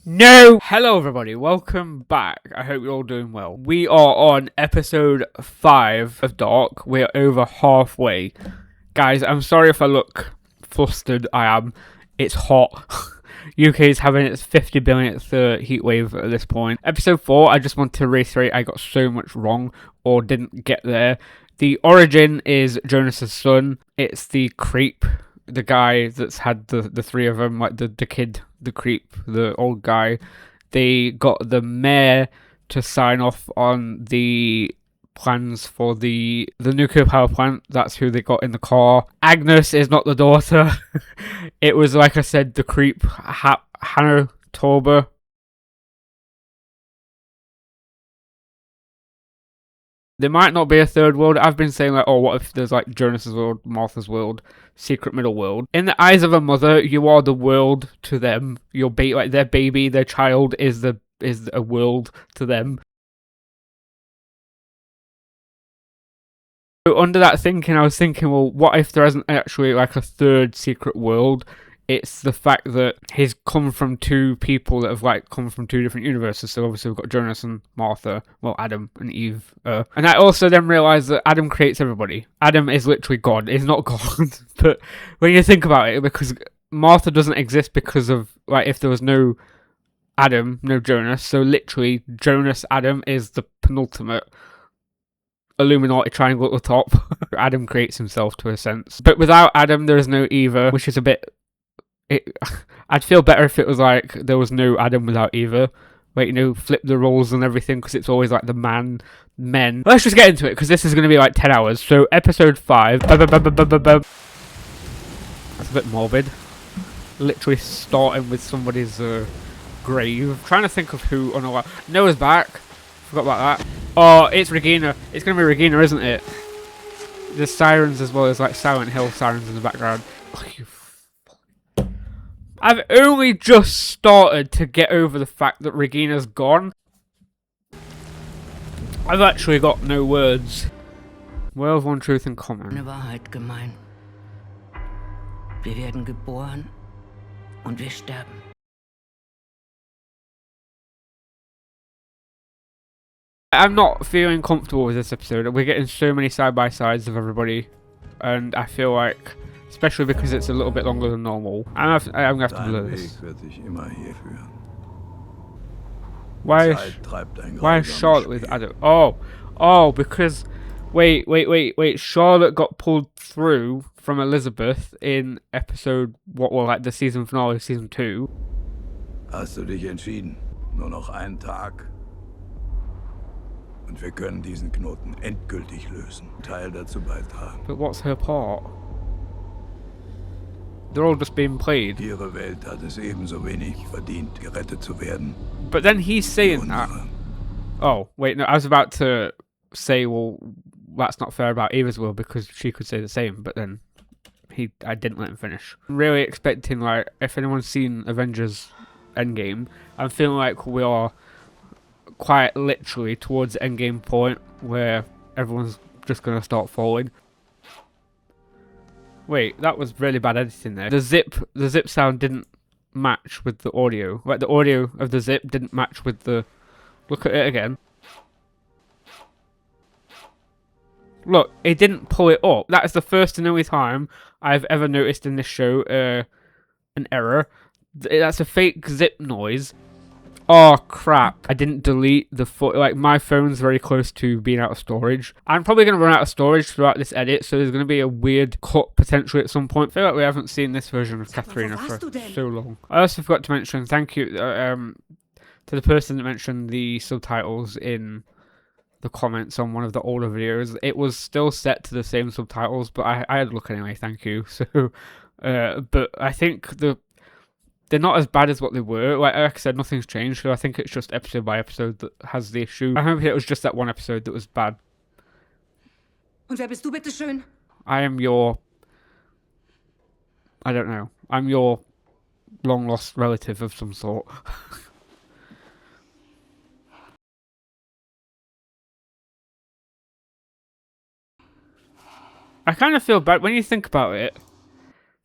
No! Hello everybody, welcome back. I hope you're all doing well. We are on episode 5 of Dark. We're over halfway. Guys, I'm sorry if I look flustered. I am. It's hot. UK is having its 50 billionth heat wave at this point. Episode 4, I just want to reiterate I got so much wrong or didn't get there. The origin is Jonas's son. It's the creep, the guy that's had the three of them, like the kid, the creep, the old guy. They got the mayor to sign off on the plans for the nuclear power plant. That's who they got in the car. Agnes is not the daughter. It was, like I said, the creep, Hannah Torber. There might not be a third world. I've been saying, like, oh, what if there's, like, Jonas's world, Martha's world, secret middle world. In the eyes of a mother, you are the world to them. Your like, their baby, their child is a world to them. So under that thinking, I was thinking, well, what if there isn't actually, like, a third secret world? It's the fact that he's come from two people that have, like, come from two different universes. So obviously we've got Jonas and Martha, well, Adam and Eve. And I also then realised that Adam creates everybody. Adam is literally God. He's not God. But when you think about it, because Martha doesn't exist because of, like, if there was no Adam, no Jonas. So literally, Jonas, Adam is the penultimate Illuminati triangle at the top. Adam creates himself to a sense. But without Adam, there is no Eva, which is a bit... I'd feel better if it was like there was no Adam without Eva. Like, you know, flip the roles and everything, because it's always like the men. Let's just get into it, because this is going to be like 10 hours. So, episode 5. That's a bit morbid. Literally starting with somebody's grave. Trying to think of who. Oh no, Noah's back. Forgot about that. Oh, it's Regina. It's going to be Regina, isn't it? There's sirens as well as like Silent Hill sirens in the background. Oh, I've only just started to get over the fact that Regina's gone. I've actually got no words. We have one truth in common. Eine Wahrheit gemein. Wir werden geboren und wir sterben. I'm not feeling comfortable with this episode. We're getting so many side-by-sides of everybody. And I feel like... especially because it's a little bit longer than normal. I'm gonna have to blur this. Why is Charlotte with Adam? Oh, because wait. Charlotte got pulled through from Elizabeth in episode like the season finale, season 2. Hast du dich entschieden? Nur noch einen Tag. Und wir können diesen Knoten endgültig lösen. Teil dazu beitragen. But what's her part? They're all just being played. Ihre Welt hat es ebenso wenig verdient, gerettet zu werden. But then he's saying that. Oh, wait, no, I was about to say, well, that's not fair about Eva's world, because she could say the same, but then I didn't let him finish. I'm really expecting, like, if anyone's seen Avengers Endgame, I'm feeling like we are quite literally towards the endgame point where everyone's just going to start falling. Wait, that was really bad editing there. The zip sound didn't match with the audio. Like, the audio of the zip didn't match with the... Look at it again. Look, it didn't pull it up. That is the first and only time I've ever noticed in this show an error. That's a fake zip noise. Oh crap, I didn't delete the like, my phone's very close to being out of storage. I'm probably going to run out of storage throughout this edit, so there's going to be a weird cut potentially at some point. I feel like we haven't seen this version of Katharina for so long. I also forgot to mention, thank you to the person that mentioned the subtitles in the comments on one of the older videos. It was still set to the same subtitles, but I had a look anyway, thank you. So, but I think they're not as bad as what they were. Like I said, nothing's changed, so I think it's just episode by episode that has the issue. I hope it was just that one episode that was bad. Und wer bist du, bitte schön? I am your... I don't know. I'm your long-lost relative of some sort. I kind of feel bad when you think about it.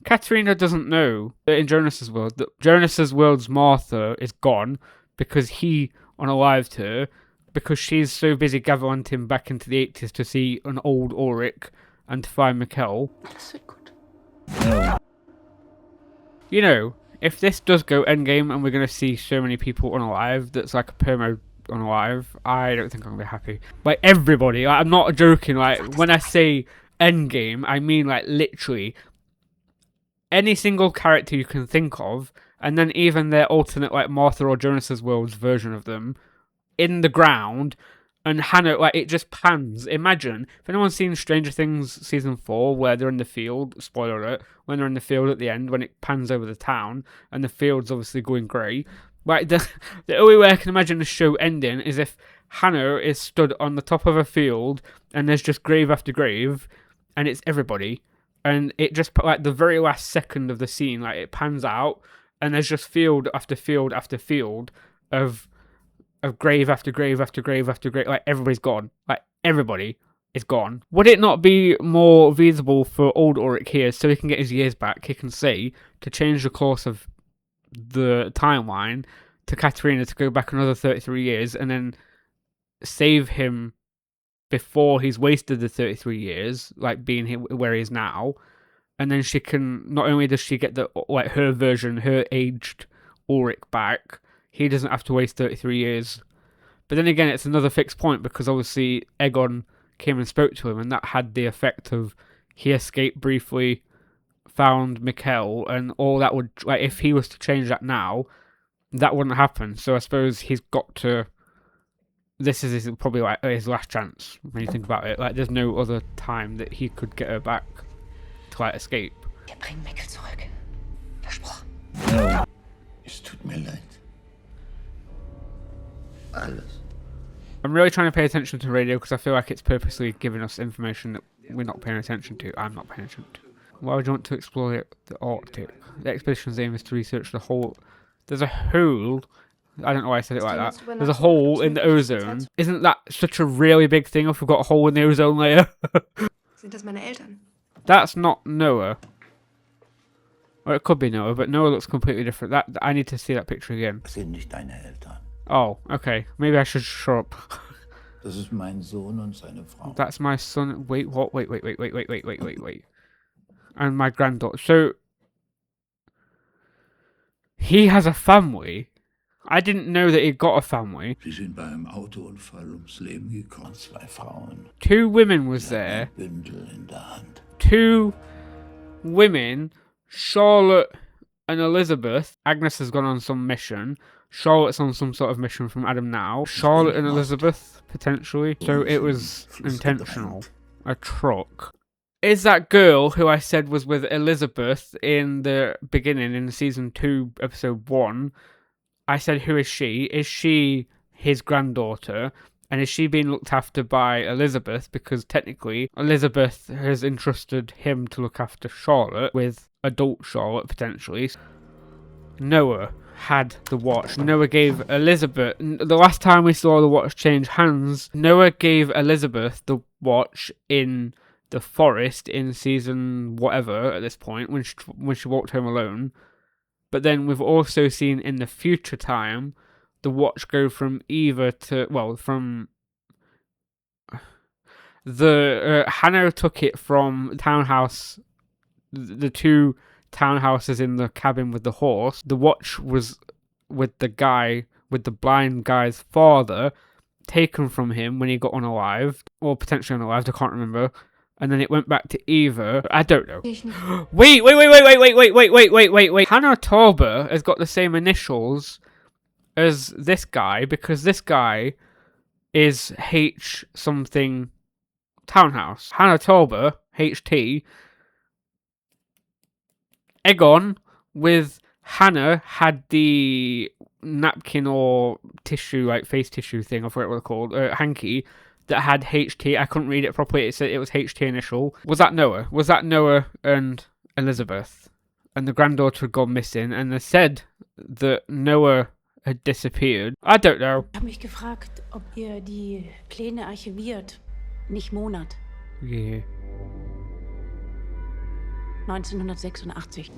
Katerina doesn't know that in Jonas's world, that Jonas's world's Martha is gone because he unalived her, because she's so busy gallivanting back into the 80s to see an old Ulrich and to find Mikkel. You know, if this does go endgame and we're going to see so many people unalive, that's like a permo unalive, I don't think I'm going to be happy. Like, everybody, like, I'm not joking, like, when I say endgame, I mean, like, literally any single character you can think of, and then even their alternate, like, Martha or Jonas's world's version of them, in the ground, and Hannah, like, it just pans. Imagine, if anyone's seen Stranger Things Season 4, where they're in the field, spoiler alert, when they're in the field at the end, when it pans over the town, and the field's obviously going grey, like, the only way I can imagine the show ending is if Hannah is stood on the top of a field, and there's just grave after grave, and it's everybody, and it just, like, the very last second of the scene, like, it pans out, and there's just field after field after field of grave after grave after grave after grave, like, everybody's gone. Like, everybody is gone. Would it not be more feasible for old Ulrich here, so he can get his years back, he can say, to change the course of the timeline, to Katerina to go back another 33 years, and then save him before he's wasted the 33 years, like, being here where he is now, and then she can, not only does she get the, like, her version, her aged Ulrich back, he doesn't have to waste 33 years. But then again, it's another fixed point, because obviously Egon came and spoke to him, and that had the effect of he escaped briefly, found Mikkel, and all that would, like, if he was to change that now, that wouldn't happen. So I suppose he's got to, this is probably, like, his last chance, when you think about it. Like, there's no other time that he could get her back to, like, escape. Wir bringen Mikkel zurück. Versprochen. Es tut mir leid. Alles. I'm really trying to pay attention to radio, because I feel like it's purposely giving us information that we're not paying attention to. I'm not paying attention to. Why would you want to explore the Arctic? The expedition's aim is to research the whole... There's a hole... I don't know why I said it like that. There's a hole in the ozone. Isn't that such a really big thing if we've got a hole in the ozone layer? Sind das meine Eltern? That's not Noah. Or it could be Noah, but Noah looks completely different. That I need to see that picture again. Das sind nicht deine Eltern. Oh, okay. Maybe I should shut up. Das ist mein Sohn und seine Frau. That's my son. Wait, what? Wait. And my granddaughter. So, he has a family. I didn't know that he got a family. Sie sind bei einem Autounfall ums Leben gekommen. Zwei Frauen. 2 women was there. Bündel in der Hand. 2 women, Charlotte and Elizabeth. Agnes has gone on some mission. Charlotte's on some sort of mission from Adam now. Charlotte and Elizabeth, potentially. So it was intentional. A truck. Is that girl who I said was with Elizabeth in the beginning, in season 2, episode 1, I said, who is she? Is she his granddaughter? And is she being looked after by Elizabeth? Because technically, Elizabeth has entrusted him to look after Charlotte, with adult Charlotte, potentially. Noah had the watch. Noah gave Elizabeth... The last time we saw the watch change hands, Noah gave Elizabeth the watch in the forest in season whatever at this point, when she walked home alone. But then we've also seen in the future time the watch go from Eva to, well, from the Hannah took it from townhouse, the 2 townhouses in the cabin with the horse. The watch was with the guy, with the blind guy's father, taken from him when he got unalived, or potentially unalived, I can't remember. And then it went back to Eva. I don't know. Wait. Hannah Tauber has got the same initials as this guy, because this guy is H something townhouse. Hannah Tauber, HT. Egon with Hannah had the napkin or tissue, like face tissue thing, I forget what it's called, hanky, that had HT. I couldn't read it properly. It said it was HT initial. Was that Noah? Was that Noah and Elizabeth? And the granddaughter had gone missing, and they said that Noah had disappeared. I don't know. Ich habe mich gefragt, ob ihr die Pläne archiviert, nicht Monat. Yeah. 1986.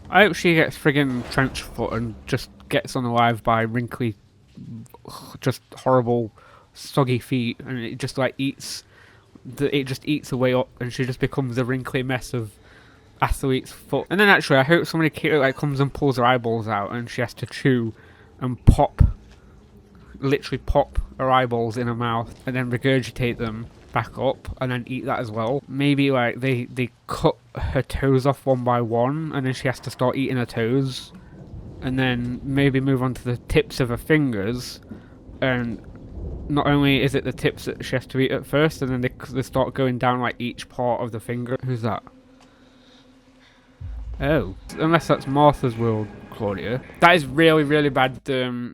I hope she gets friggin' trench foot and just gets unalive by wrinkly, just horrible, soggy feet, and it just like eats, it just eats her way up, and she just becomes a wrinkly mess of athlete's foot. And then actually, I hope somebody like comes and pulls her eyeballs out, and she has to chew and pop, literally pop her eyeballs in her mouth, and then regurgitate them back up and then eat that as well. Maybe like they cut her toes off one by one, and then she has to start eating her toes, and then maybe move on to the tips of her fingers, and not only is it the tips that she has to eat at first, and then they start going down like each part of the finger. Who's that? Oh, unless that's Martha's World, Claudia. That is really, really bad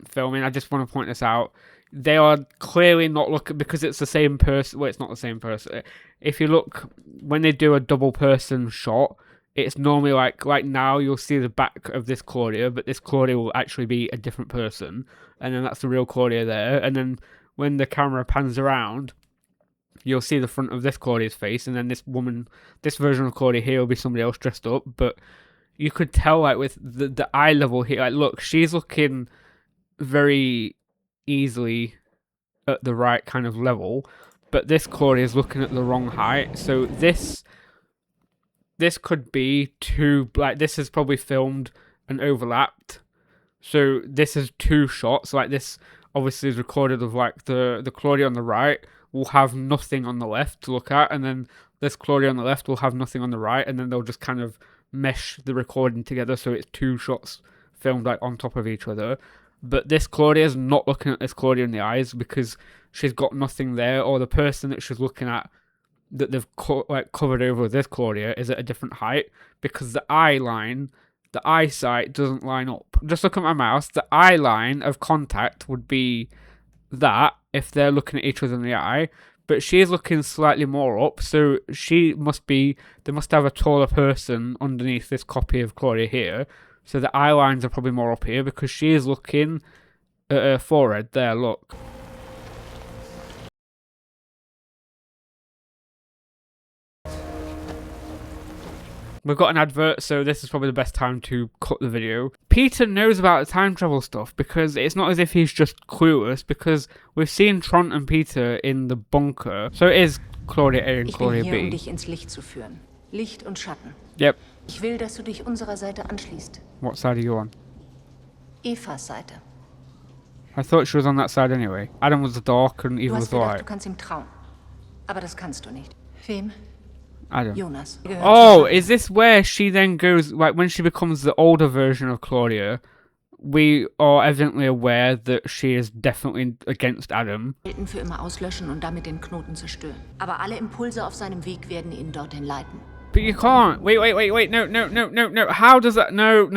filming. I just want to point this out. They are clearly not looking, because it's the same person. Well, it's not the same person. If you look, when they do a double person shot, it's normally like now you'll see the back of this Claudia, but this Claudia will actually be a different person. And then that's the real Claudia there. And then when the camera pans around, you'll see the front of this Claudia's face, and then this woman, this version of Claudia here will be somebody else dressed up. But you could tell, like, with the eye level here, like, look, she's looking very easily at the right kind of level, but this Claudia is looking at the wrong height. So this could be two, like, this is probably filmed and overlapped. So this is two shots, like this obviously is recorded of like the Claudia on the right will have nothing on the left to look at, and then this Claudia on the left will have nothing on the right, and then they'll just kind of mesh the recording together so it's two shots filmed like on top of each other. But this Claudia is not looking at this Claudia in the eyes because she's got nothing there, or the person that she's looking at that they've covered over with this Claudia is at a different height, because the eye line, the eyesight doesn't line up. Just look at my mouse. The eye line of contact would be that if they're looking at each other in the eye, but she's looking slightly more up, so they must have a taller person underneath this copy of Claudia here. So the eye lines are probably more up here because she is looking at her forehead there, look. We've got an advert, so this is probably the best time to cut the video. Peter knows about the time travel stuff because it's not as if he's just clueless, because we've seen Tron and Peter in the bunker. So it is Claudia A and Claudia B. dich ins Licht zu führen. Licht und Schatten. Yep. Ich will, dass du dich unserer Seite anschließt. What side are you on? Evas Seite. I thought she was on that side anyway. Adam was the dark and Du Eva was hast the gedacht, light. du kannst ihm trauen. Aber das kannst du nicht. Wem? Adam. Jonas. Oh, is this where she then goes, like when she becomes the older version of Claudia, we are evidently aware that she is definitely against Adam. Welten für immer auslöschen und damit den Knoten zerstören. Aber alle Impulse auf seinem Weg werden ihn dorthin leiten. But you can't. Wait, no. How does that? No.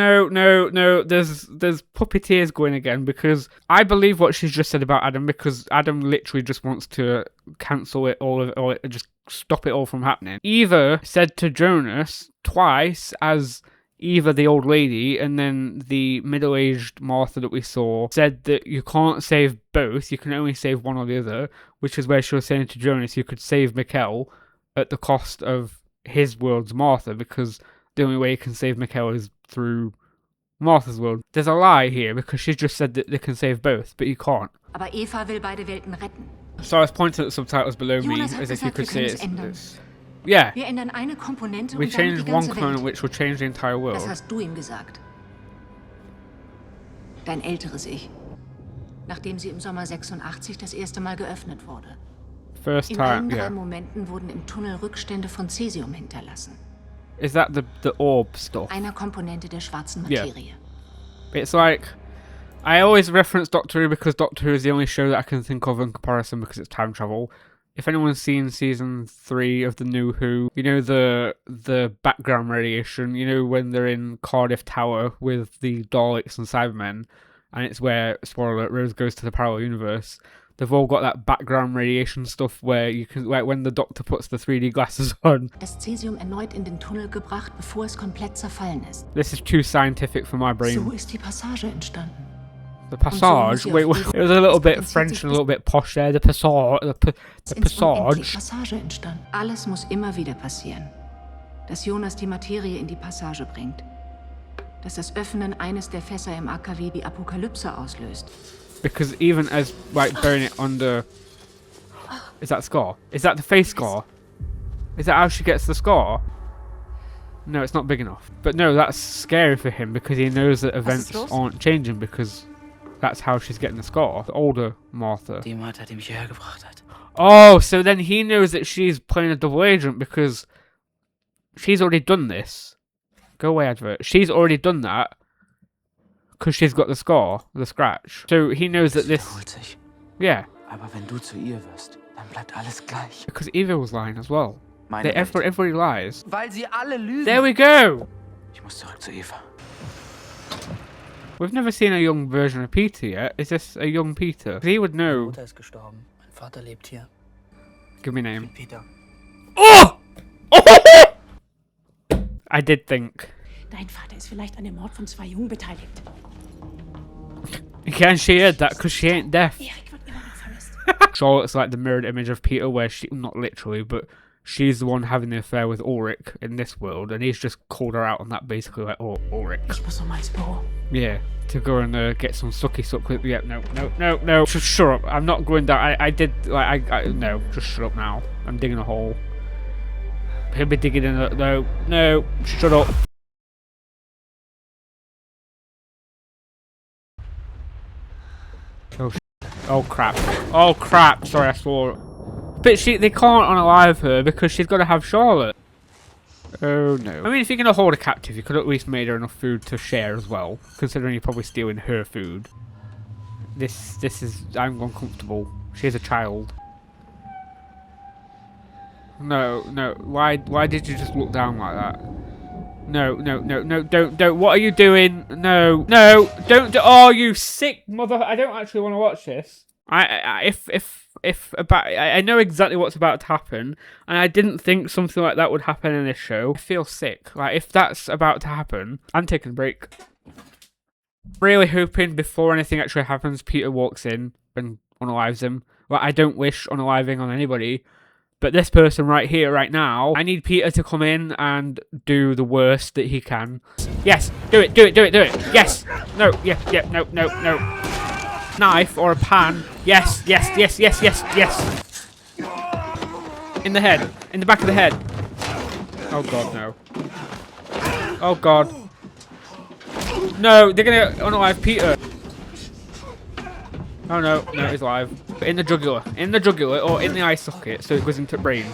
There's puppeteers going again, because I believe what she's just said about Adam, because Adam literally just wants to cancel it all, or just stop it all from happening. Eva said to Jonas twice as Eva, the old lady, and then the middle-aged Martha that we saw said that you can't save both, you can only save one or the other, which is where she was saying to Jonas you could save Mikkel at the cost of his world's Martha, because the only way you can save Mikkel is through Martha's world. There's a lie here, because she just said that they can save both, but you can't. Aber Eva will beide Welten retten. So I was pointing at the subtitles below me, Jonas hat as if you gesagt, could wir see können it. es ändern. Yeah, Wir ändern eine Komponente we und damit die changed one ganze component Welt. which will change the entire world. Das hast du ihm gesagt. Dein älteres Ich. Nachdem sie im Sommer 86 das erste Mal geöffnet wurde. First In allen time, drei yeah. Momenten wurden im Tunnel Rückstände von Cäsium hinterlassen. Is that the orb stuff? Einer Komponente der schwarzen Yeah. Materie. It's like, I always reference Doctor Who because Doctor Who is the only show that I can think of in comparison because it's time travel. If anyone's seen season 3 of the New Who, you know the background radiation, you know when they're in Cardiff Tower with the Daleks and Cybermen, and it's where, spoiler alert, Rose goes to the parallel universe. They've all got that background radiation stuff where you can, like when the Doctor puts the 3D glasses on. Das Cäsium erneut in den Tunnel gebracht, bevor es komplett zerfallen ist. This is too scientific for my brain. So ist die Passage entstanden. The Passage? Wait, it was a little bit French and a little bit posh there. The Passage. The Passage. Passage entstand. Alles muss immer wieder passieren. Dass Jonas die Materie in die Passage bringt. Dass das Öffnen eines der Fässer im AKW die Apokalypse auslöst. Because even as, like, burying it under... Is that scar? Is that the face scar? Is that how she gets the scar? No, it's not big enough. But no, that's scary for him because he knows that events aren't changing because that's how she's getting the scar. The older Martha. Die Martha, die mich hierher gebracht hat. Oh, so then he knows that she's playing a double agent because she's already done this. Go away, advert. She's already done that because she's got the scar, the scratch. So he knows that this... Yeah. Aber wenn du zu ihr wirst, dann bleibt alles gleich. Because Eva was lying as well. Everybody lies. Weil sie alle lügen. There we go! Ich muss zurück zu Eva. We've never seen a young version of Peter yet. Is this a young Peter? 'Cause he would know. Mutter ist gestorben. Mein Vater lebt hier. Give me a name. Peter. Oh! I did think. Dein Vater ist vielleicht an dem Mord von 2 Jungen beteiligt. Again, she heard that because she ain't deaf. Erik wird immer noch vermisst. Charlotte's like the mirrored image of Peter, where she, not literally, but she's the one having the affair with Ulrich in this world, and he's just called her out on that basically, like, oh, Ulrich. Ich muss noch mal ins Büro. Yeah, to go and get some sucky suck with. Yeah, no. Just shut up. I'm not going down. I did, like, no, just shut up now. I'm digging a hole. He'll be digging in a, no, shut up. Oh crap, sorry I swore. But they can't unalive her because she's got to have Charlotte. Oh no. I mean, if you're going to hold a captive, you could at least made her enough food to share as well, considering you're probably stealing her food. This is, I'm uncomfortable. She's a child. No, why did you just look down like that? No, don't, what are you doing? No, don't, oh, you sick mother, I don't actually want to watch this. I know exactly what's about to happen, and I didn't think something like that would happen in this show. I feel sick, like, if that's about to happen, I'm taking a break. Really hoping before anything actually happens, Peter walks in and unalives him. Like, I don't wish unaliving on anybody, but this person right here, right now, I need Peter to come in and do the worst that he can. Yes, do it. Yes. No, no. Knife or a pan. Yes. In the head. In the back of the head. Oh god, no. Oh god. No, they're gonna unalive Peter. Oh no, he's alive. In the jugular or in the eye socket, so it goes into brain.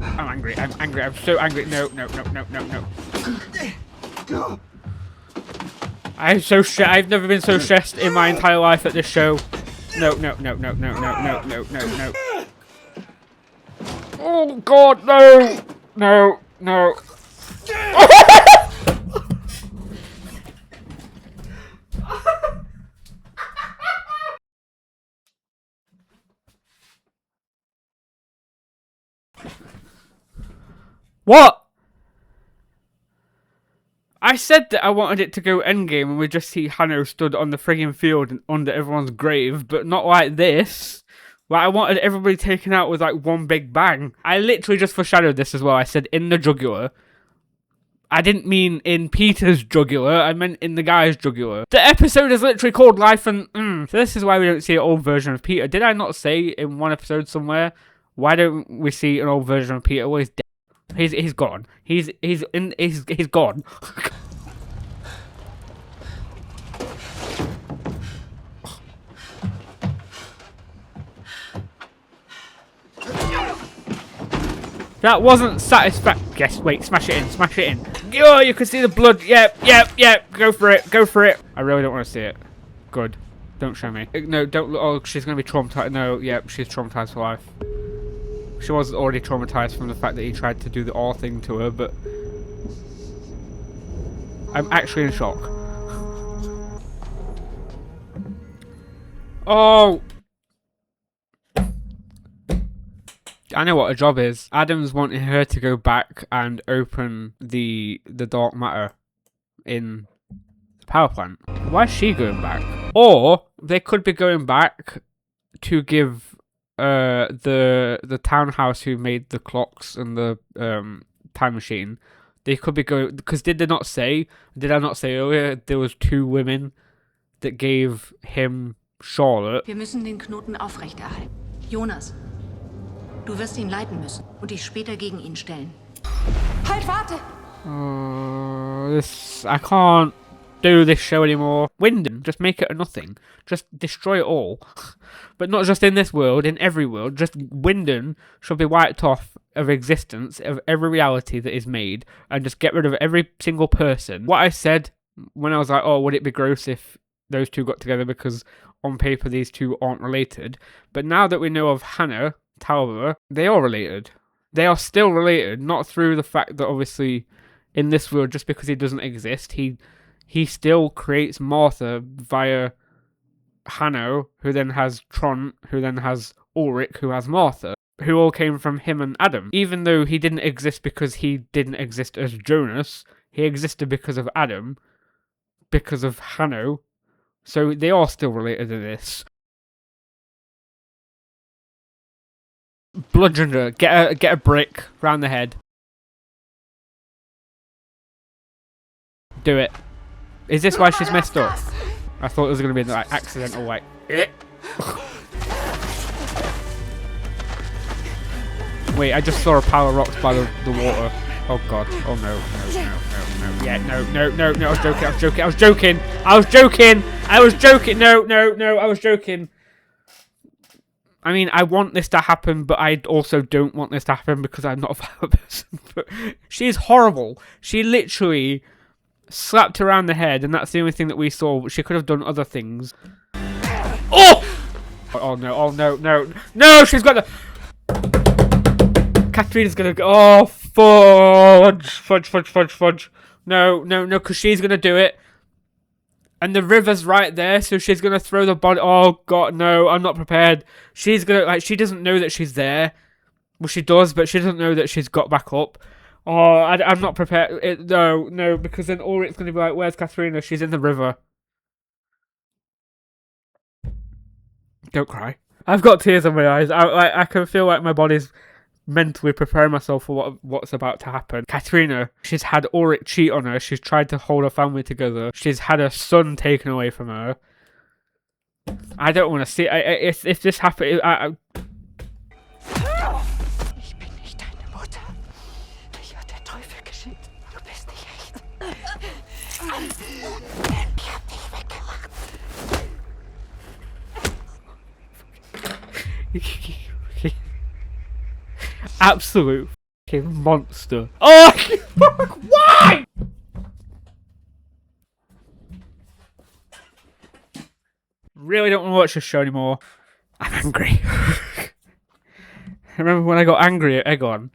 I'm angry, I'm so angry. No. I'm so stressed. I've never been so stressed in my entire life at this show. No. Oh god, no. What? I said that I wanted it to go endgame and we just see Hanno stood on the frigging field and under everyone's grave, but not like this. Like, I wanted everybody taken out with like one big bang. I literally just foreshadowed this as well. I said in the jugular. I didn't mean in Peter's jugular, I meant in the guy's jugular. The episode is literally called Life and So this is why we don't see an old version of Peter. Did I not say in one episode somewhere, why don't we see an old version of Peter? Well, he's dead. He's gone. He's gone. That wasn't satisfactory. Yes, wait, smash it in. Oh, you can see the blood. Yep. Go for it. I really don't want to see it. Good. Don't show me. No, don't. Oh, she's going to be traumatized. No, yep, she's traumatized for life. She was already traumatized from the fact that he tried to do the R thing to her, but I'm actually in shock. Oh! I know what her job is. Adam's wanting her to go back and open the dark matter in power plant. Why is she going back? Or they could be going back to give the townhouse who made the clocks and the time machine. They could be going, because did I not say earlier there was 2 women that gave him Charlotte? Wir müssen den Knoten aufrechterhalten. Jonas, du wirst ihn leiten müssen und dich später gegen ihn stellen. Halt, warte! I can't do this show anymore. Wyndham, just make it a nothing. Just destroy it all. But not just in this world, in every world. Just Wyndham should be wiped off of existence, of every reality that is made, and just get rid of every single person. What I said when I was like, oh, would it be gross if those 2 got together, because on paper these 2 aren't related. But now that we know of Hannah Talbot, they are related. They are still related, not through the fact that obviously in this world, just because he doesn't exist, he still creates Martha via Hanno, who then has Trond, who then has Ulrich, who has Martha, who all came from him and Adam. Even though he didn't exist because he didn't exist as Jonas, he existed because of Adam, because of Hanno. So they are still related to this. Bludgeon her, get a brick round the head. Do it. Is this why she's messed up? I thought it was going to be like accidental, like. Wait, I just saw a pile of rocks by the water. Oh god. Oh no. Yeah, no. I was joking. No, I was joking. I mean, I want this to happen, but I also don't want this to happen because I'm not a violent person. But she's horrible. She literally slapped her around the head, and that's the only thing that we saw. She could have done other things. Oh! Oh no, she's got the... Katharina's gonna go... Oh, fudge. No, because she's gonna do it. And the river's right there, so she's gonna throw the body... Oh, God, no, I'm not prepared. She's gonna... Like, she doesn't know that she's there. Well, she does, but she doesn't know that she's got back up. Oh, I'm not prepared. No, because then Ulrich's gonna be like, where's Katharina? She's in the river. Don't cry. I've got tears in my eyes. I can feel like my body's mentally preparing myself for what's about to happen. Katharina, she's had Ulrich cheat on her. She's tried to hold her family together. She's had her son taken away from her. I don't want to see... If this happens... Ich bin nicht deine Mutter. Dich hat der Teufel geschickt. Du bist nicht echt. Ich hab dich weggemacht. Absolute fucking monster. Oh, fuck, why? Really don't want to watch this show anymore. I'm angry. I remember when I got angry at Egon.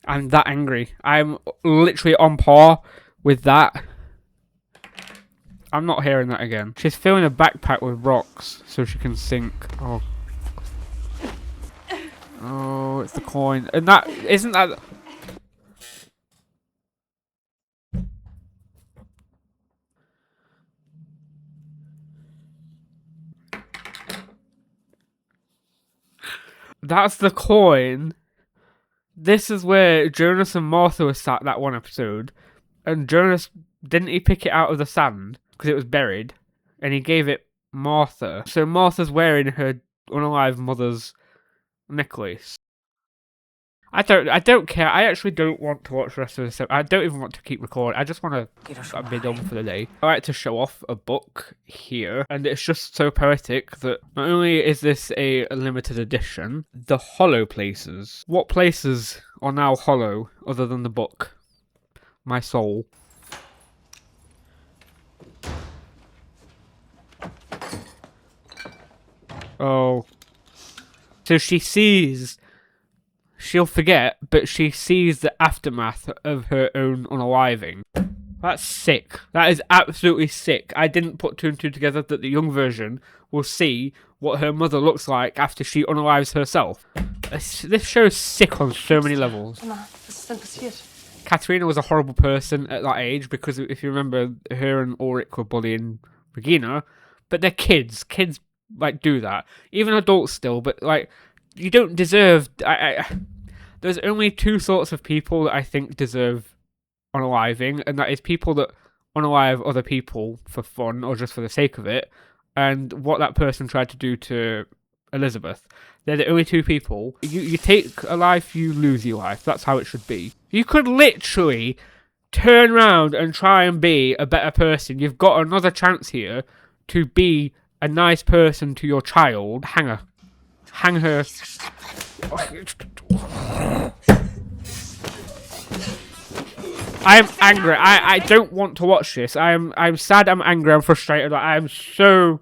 I'm that angry. I'm literally on par with that. I'm not hearing that again. She's filling a backpack with rocks so she can sink. Oh, it's the coin. And that... Isn't that... That's the coin. This is where Jonas and Martha were sat that one episode. And Jonas... Didn't he pick it out of the sand? Because it was buried. And he gave it Martha. So Martha's wearing her unalive mother's necklace. I don't care. I actually don't want to watch the rest of this. I don't even want to keep recording. I just want to be done for the day. I like to show off a book here, and it's just so poetic that not only is this a limited edition, the hollow places. What places are now hollow other than the book? My soul. Oh. So she sees... She'll forget, but she sees the aftermath of her own unaliving. That's sick. That is absolutely sick. I didn't put 2 and 2 together that the young version will see what her mother looks like after she unalives herself. This show is sick on so many levels. Emma, was ist denn passiert? Katerina was a horrible person at that age because if you remember, her and Ulrich were bullying Regina, but they're kids. Kids like do that. Even adults still, but like you don't deserve. There's only two sorts of people that I think deserve unaliving, and that is people that unalive other people for fun or just for the sake of it, and what that person tried to do to Elizabeth. They're the only two people. You take a life, you lose your life. That's how it should be. You could literally turn around and try and be a better person. You've got another chance here to be a nice person to your child. Hang her. Hang her. I am angry. I don't want to watch this. I'm sad, I'm angry, I'm frustrated. I'm so...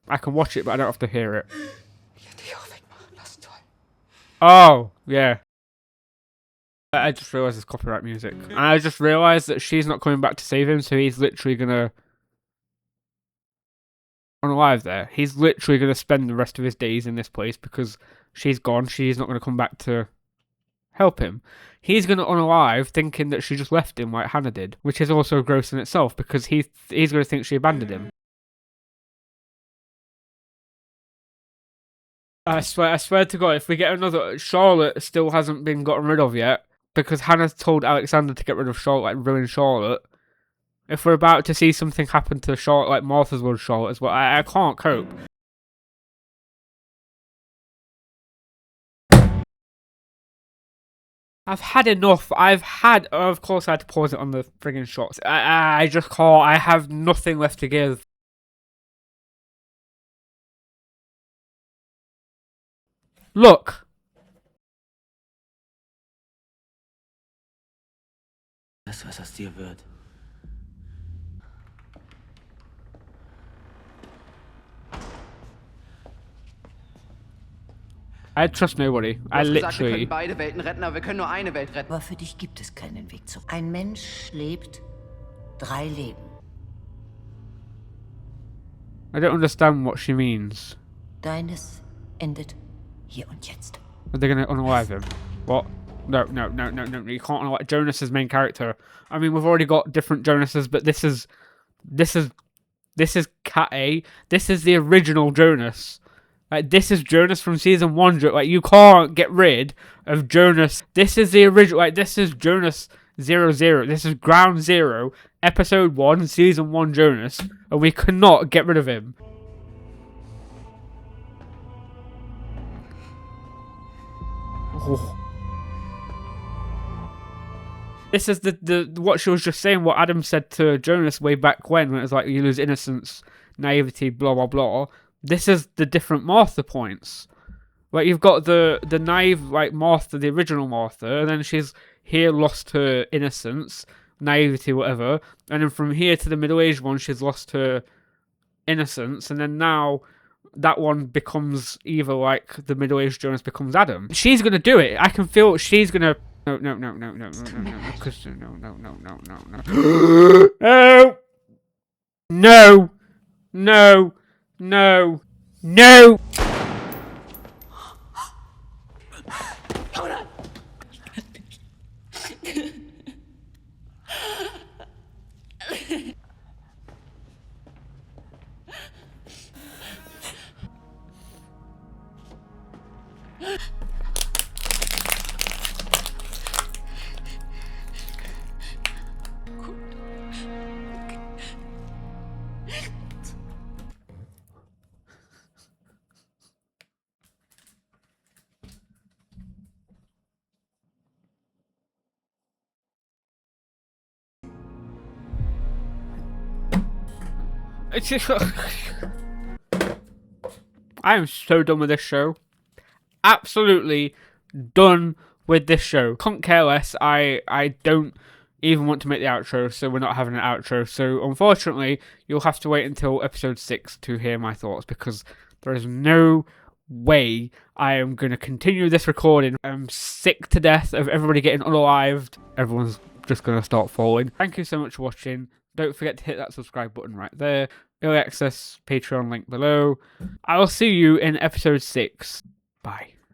I can watch it, but I don't have to hear it. Oh, yeah. I just realised it's copyright music. And I just realised that she's not coming back to save him, so he's literally gonna... unalive there. He's literally gonna spend the rest of his days in this place because she's gone. She's not gonna come back to help him. He's gonna unalive thinking that she just left him like Hannah did, which is also gross in itself because he's gonna think she abandoned him. I swear to God, if we get another... Charlotte still hasn't been gotten rid of yet because Hannah told Alexander to get rid of Charlotte, like ruin Charlotte. If we're about to see something happen to Charlotte, like Martha's World Charlotte as well, I can't cope. I've had enough. Of course I had to pause it on the friggin' shots. I just can't. I have nothing left to give. Look. Das, was aus dir wird. I trust nobody. I Wir literally... können beide Welten retten, aber wir können nur eine Welt retten. Aber für dich gibt es keinen Weg zurück. Ein Mensch lebt 3 Leben. I don't understand what she means. Deines endet hier und jetzt. Are they gonna unalive him? What? No. You can't unalive Jonas's main character. I mean, we've already got different Jonases, but this is Cat A. This is the original Jonas. Like, this is Jonas from season 1. Like, you can't get rid of Jonas. This is the original. Like, this is Jonas 00. This is Ground Zero, episode 1, season 1 Jonas. And we cannot get rid of him. Oh. This is the what she was just saying, what Adam said to Jonas way back when it was like, you lose innocence, naivety, blah, blah, blah. This is the different Martha points. Like, you've got the naive, like, Martha, the original Martha, and then she's here lost her innocence, naivety, whatever. And then from here to the middle-aged one, she's lost her innocence. And then now that one becomes either like the middle-aged Jonas becomes Adam. She's going to do it. I can feel she's going to... No. No! I am so done with this show. Absolutely done with this show. Couldn't care less. I don't even want to make the outro, so we're not having an outro. So unfortunately, you'll have to wait until episode 6 to hear my thoughts, because there is no way I am going to continue this recording. I'm sick to death of everybody getting unalived. Everyone's just going to start falling. Thank you so much for watching. Don't forget to hit that subscribe button right there. Early access Patreon link below. I will see you in episode 6. Bye.